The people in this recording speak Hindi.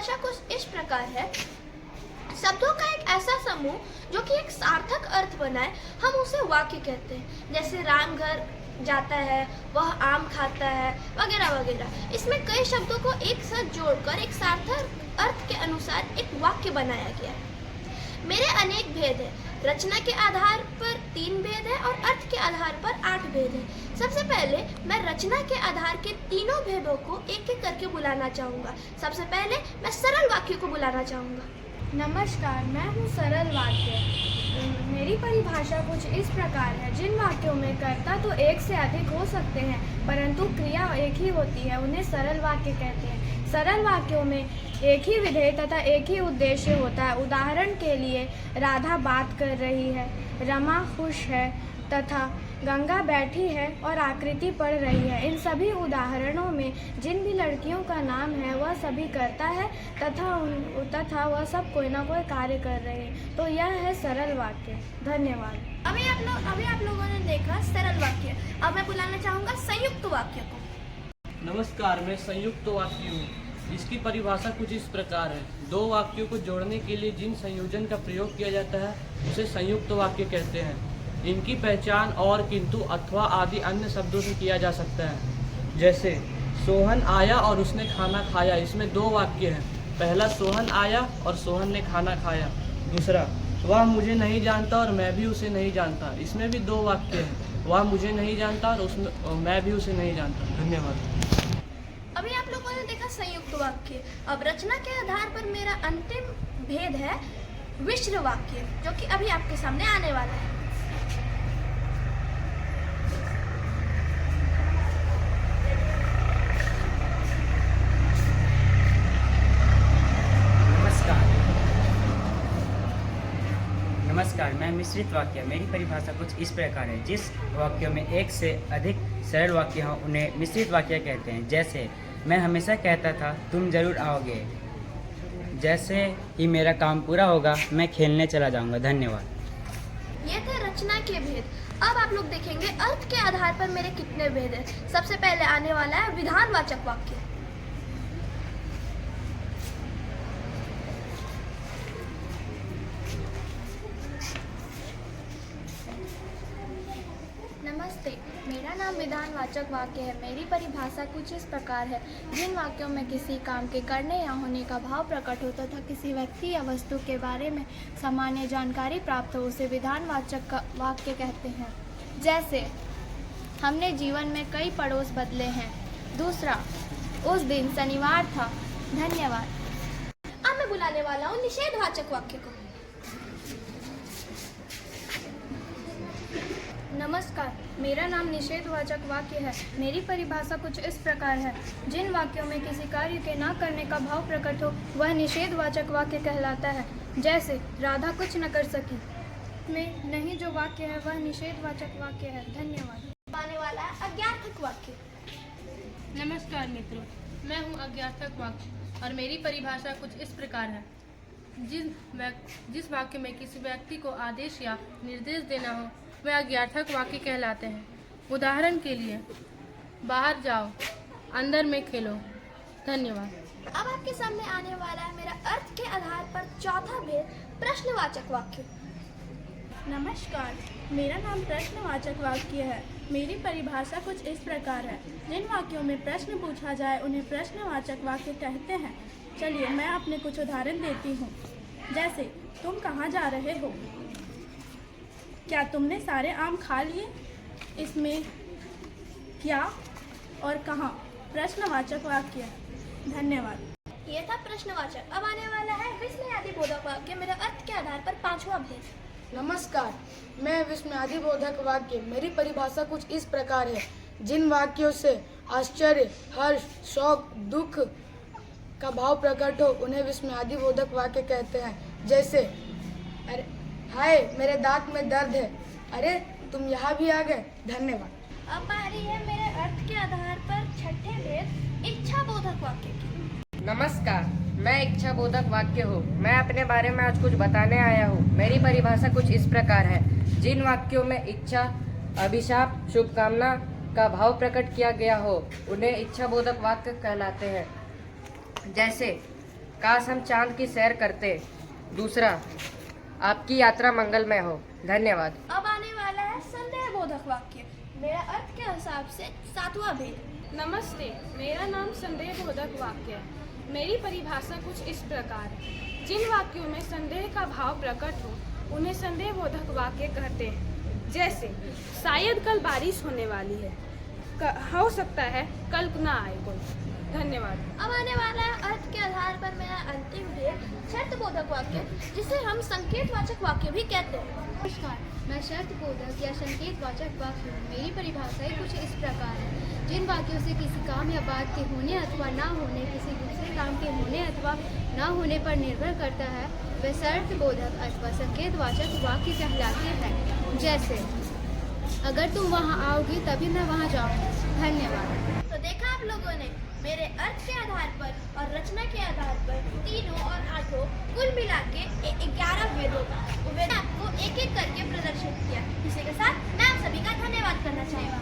परिभाषा कुछ इस प्रकार है। शब्दों का एक ऐसा समूह जो कि एक सार्थक अर्थ बनाए, हम उसे वाक्य कहते हैं। जैसे राम घर जाता है, वह आम खाता है, वगैरह वगैरह। इसमें कई शब्दों को एक साथ जोड़कर एक सार्थक अर्थ के अनुसार एक वाक्य बनाया गया है। मेरे अनेक भेद है। रचना के आधार पर 3 भेद है और अर्थ के आधार पर 8 भेद है। सबसे पहले मैं रचना के आधार के तीनों भेदों को एक एक करके बुलाना चाहूँगा। सबसे पहले मैं सरल वाक्य को बुलाना चाहूँगा। नमस्कार, मैं हूँ सरल वाक्य। मेरी परिभाषा कुछ इस प्रकार है। जिन वाक्यों में कर्ता तो एक से अधिक हो सकते हैं परंतु क्रिया एक ही होती है, उन्हें सरल वाक्य कहते हैं। सरल वाक्यों में एक ही विधेय तथा एक ही उद्देश्य होता है। उदाहरण के लिए, राधा बात कर रही है, रमा खुश है तथा गंगा बैठी है और आकृति पढ़ रही है। इन सभी उदाहरणों में जिन भी लड़कियों का नाम है वह सभी करता है तथा वह सब कोई ना कोई कार्य कर रहे हैं। तो यह है सरल वाक्य। धन्यवाद। अभी आप लोगों ने देखा सरल वाक्य। अब मैं बुलाना चाहूँगा संयुक्त वाक्य को। नमस्कार, मैं संयुक्त वाक्य हूँ। इसकी परिभाषा कुछ इस प्रकार है। 2 वाक्यों को जोड़ने के लिए जिन संयोजन का प्रयोग किया जाता है उसे संयुक्त वाक्य कहते हैं। इनकी पहचान और, किंतु, अथवा आदि अन्य शब्दों से किया जा सकता है। जैसे सोहन आया और उसने खाना खाया। इसमें 2 वाक्य हैं। पहला, सोहन आया और सोहन ने खाना खाया। दूसरा, वह मुझे नहीं जानता और मैं भी उसे नहीं जानता। इसमें भी 2 वाक्य हैं। वह मुझे नहीं जानता और मैं भी उसे नहीं जानता। धन्यवाद। अभी आप लोगों ने देखा संयुक्त वाक्य। अब रचना के आधार पर मेरा अंतिम भेद है मिश्र वाक्य, जो कि अभी आपके सामने आने वाला है। नमस्कार, मैं मिश्रित वाक्य। मेरी परिभाषा कुछ इस प्रकार है। जिस वाक्यों में एक से अधिक सरल वाक्य हों उन्हें मिश्रित वाक्य कहते हैं। जैसे, मैं हमेशा कहता था तुम जरूर आओगे। जैसे ही मेरा काम पूरा होगा मैं खेलने चला जाऊंगा। धन्यवाद। ये थे रचना के भेद। अब आप लोग देखेंगे अर्थ के आधार पर मेरे कितने भेद हैं। सबसे पहले आने वाला है विधानवाचक वाक्य। नमस्ते, मेरा नाम विधानवाचक वाक्य है। मेरी परिभाषा कुछ इस प्रकार है। जिन वाक्यों में किसी काम के करने या होने का भाव प्रकट हो तथा किसी व्यक्ति या वस्तु के बारे में सामान्य जानकारी प्राप्त हो उसे विधानवाचक वाक्य कहते हैं। जैसे, हमने जीवन में कई पड़ोस बदले हैं। दूसरा, उस दिन शनिवार था। धन्यवाद। अब मैं बुलाने वाला हूँ निषेधवाचक वाक्य को। नमस्कार, मेरा नाम निषेधवाचक वाक्य है। मेरी परिभाषा कुछ इस प्रकार है। जिन वाक्यों में किसी कार्य के ना करने का भाव प्रकट हो वह निषेधवाचक वाक्य कहलाता है। जैसे, राधा कुछ न कर सकी। में नहीं जो वाक्य है वह निषेधवाचक वाक्य है। धन्यवाद। आने वाला है अज्ञार्थक वाक्य। नमस्कार मित्रों, मैं हूं अज्ञार्थक वाक्य और मेरी परिभाषा कुछ इस प्रकार है। जिस वाक्य में किसी व्यक्ति को आदेश या निर्देश देना हो वह अज्ञार्थक वाक्य कहलाते हैं। उदाहरण के लिए, बाहर जाओ, अंदर में खेलो। धन्यवाद। अब आपके सामने आने वाला है मेरा अर्थ के आधार पर चौथा भेद प्रश्नवाचक वाक्य। नमस्कार, मेरा नाम प्रश्नवाचक वाक्य है। मेरी परिभाषा कुछ इस प्रकार है। जिन वाक्यों में प्रश्न पूछा जाए उन्हें प्रश्नवाचक वाक्य कहते हैं। चलिए मैं अपने कुछ उदाहरण देती हूँ। जैसे, तुम कहाँ जा रहे हो? क्या तुमने सारे आम खा लिए? इसमें क्या और कहाँ प्रश्नवाचक वाक्य। धन्यवाद। ये था प्रश्नवाचक। अब आने वाला है विस्मयादिबोधक वाक्य। मेरा अर्थ के आधार पर 5वां भेद। नमस्कार, मैं विस्मयादिबोधक वाक्य। मेरी परिभाषा कुछ इस प्रकार है। जिन वाक्यों से आश्चर्य, हर्ष, शौक, दुख का भाव प्रकट हो उन्हें विस्मयादिबोधक वाक्य कहते हैं। जैसे, अरे हाय, मेरे दांत में दर्द है। अरे, तुम यहाँ भी आ गए। धन्यवाद। अब आ रही है मेरे अर्थ के आधार पर 6ठे भेद इच्छा बोधक वाक्य की। नमस्कार, मैं इच्छा बोधक वाक्य हूँ। मैं अपने बारे में आज कुछ बताने आया हूँ। मेरी परिभाषा कुछ इस प्रकार है। जिन वाक्यों में इच्छा, अभिशाप, शुभकामना का भाव प्रकट किया गया हो उन्हें इच्छा बोधक वाक्य कहलाते हैं। जैसे, काश हम चांद की सैर करते। दूसरा, आपकी यात्रा मंगलमय हो। धन्यवाद। अब आने वाला है संदेह बोधक वाक्य। मेरा अर्थ के हिसाब से 7वां भेद। नमस्ते, मेरा नाम संदेह बोधक वाक्य है। मेरी परिभाषा कुछ इस प्रकार है। जिन वाक्यों में संदेह का भाव प्रकट हो उन्हें संदेह बोधक वाक्य कहते हैं। जैसे शायद कल बारिश होने वाली है, हो सकता है कल ना आए कोई। धन्यवाद। अब आने वाला है अर्थ के आधार पर मेरा अंतिम भेद, शर्त बोधक वाक्य, जिसे हम संकेतवाचक वाक्य भी कहते हैं। नमस्कार, मैं शर्त बोधक या संकेतवाचक वाक्य हूँ। मेरी परिभाषा कुछ इस प्रकार है। जिन वाक्यों से किसी काम या बात के होने अथवा ना होने, किसी दूसरे काम के होने अथवा ना होने पर निर्भर करता है, वे शर्त बोधक अथवा संकेतवाचक वाक्य कहलाते हैं। जैसे अगर तुम वहाँ आओगी तभी मैं वहाँ जाऊँगी। धन्यवाद। तो देखा आप लोगों ने, मेरे अर्थ के आधार पर और रचना के आधार पर 3 और 8 कुल मिला के 11 वेदों का आपको एक एक करके प्रदर्शित किया। इसी के साथ मैं आप सभी का धन्यवाद करना चाहूँगा।